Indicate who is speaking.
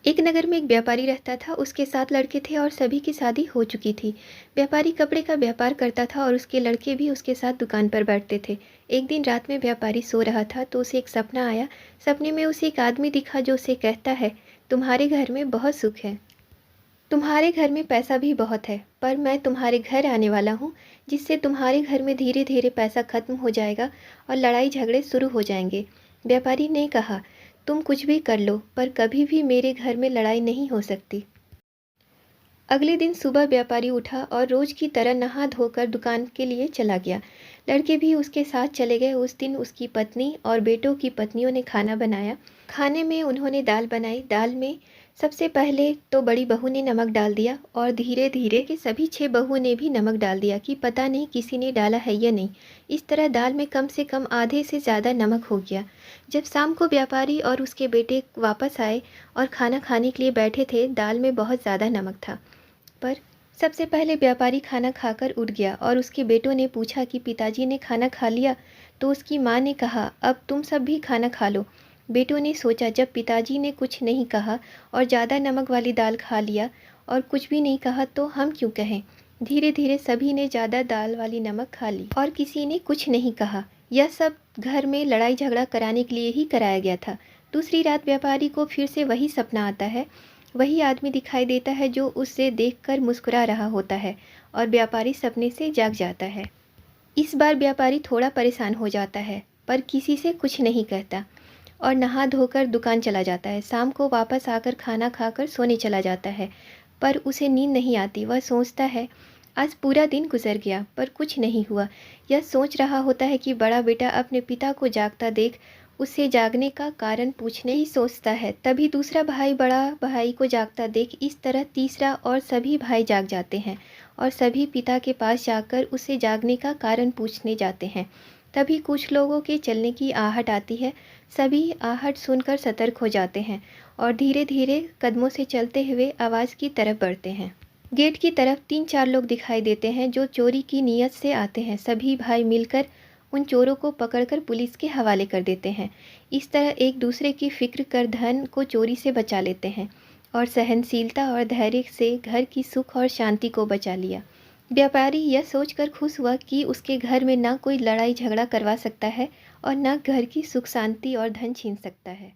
Speaker 1: एक नगर में एक व्यापारी रहता था। उसके 7 लड़के थे और सभी की शादी हो चुकी थी। व्यापारी कपड़े का व्यापार करता था और उसके लड़के भी उसके साथ दुकान पर बैठते थे। एक दिन रात में व्यापारी सो रहा था तो उसे एक सपना आया। सपने में उसे एक आदमी दिखा जो उसे कहता है, तुम्हारे घर में बहुत सुख है, तुम्हारे घर में पैसा भी बहुत है, पर मैं तुम्हारे घर आने वाला हूँ जिससे तुम्हारे घर में धीरे धीरे पैसा खत्म हो जाएगा और लड़ाई झगड़े शुरू हो जाएंगे। व्यापारी ने कहा, तुम कुछ भी कर लो पर कभी भी मेरे घर में लड़ाई नहीं हो सकती। अगले दिन सुबह व्यापारी उठा और रोज की तरह नहा धोकर दुकान के लिए चला गया। लड़के भी उसके साथ चले गए। उस दिन उसकी पत्नी और बेटों की पत्नियों ने खाना बनाया। खाने में उन्होंने दाल बनाई। दाल में सबसे पहले तो बड़ी बहू ने नमक डाल दिया और धीरे धीरे के सभी 6 बहुओं ने भी नमक डाल दिया कि पता नहीं किसी ने डाला है या नहीं। इस तरह दाल में कम से कम आधे से ज़्यादा नमक हो गया। जब शाम को व्यापारी और उसके बेटे वापस आए और खाना खाने के लिए बैठे थे, दाल में बहुत ज़्यादा नमक था। पर सबसे पहले व्यापारी खाना खाकर उठ गया और उसके बेटों ने पूछा कि पिताजी ने खाना खा लिया। तो उसकी माँ ने कहा, अब तुम सब भी खाना खा लो। बेटों ने सोचा, जब पिताजी ने कुछ नहीं कहा और ज़्यादा नमक वाली दाल खा लिया और कुछ भी नहीं कहा तो हम क्यों कहें। धीरे धीरे सभी ने ज़्यादा दाल वाली नमक खा ली और किसी ने कुछ नहीं कहा। यह सब घर में लड़ाई झगड़ा कराने के लिए ही कराया गया था। दूसरी रात व्यापारी को फिर से वही सपना आता है। वही आदमी दिखाई देता है जो उससे देखकर मुस्कुरा रहा होता है और व्यापारी सपने से जाग जाता है। इस बार व्यापारी थोड़ा परेशान हो जाता है पर किसी से कुछ नहीं कहता और नहा धोकर दुकान चला जाता है। शाम को वापस आकर खाना खाकर सोने चला जाता है पर उसे नींद नहीं आती। वह सोचता है, आज पूरा दिन गुजर गया पर कुछ नहीं हुआ। यह सोच रहा होता है कि बड़ा बेटा अपने पिता को जागता देख उससे जागने का कारण पूछने ही सोचता है। तभी दूसरा भाई बड़ा भाई को जागता देख इस तरह तीसरा और सभी भाई जाग जाते हैं और सभी पिता के पास जाकर उससे जागने का कारण पूछने जाते हैं। तभी कुछ लोगों के चलने की आहट आती है। सभी आहट सुनकर सतर्क हो जाते हैं और धीरे धीरे कदमों से चलते हुए आवाज़ की तरफ बढ़ते हैं। गेट की तरफ 3-4 लोग दिखाई देते हैं जो चोरी की नीयत से आते हैं। सभी भाई मिलकर उन चोरों को पकड़कर पुलिस के हवाले कर देते हैं। इस तरह एक दूसरे की फिक्र कर धन को चोरी से बचा लेते हैं और सहनशीलता और धैर्य से घर की सुख और शांति को बचा लिया। व्यापारी यह सोचकर खुश हुआ कि उसके घर में ना कोई लड़ाई झगड़ा करवा सकता है और न घर की सुख शांति और धन छीन सकता है।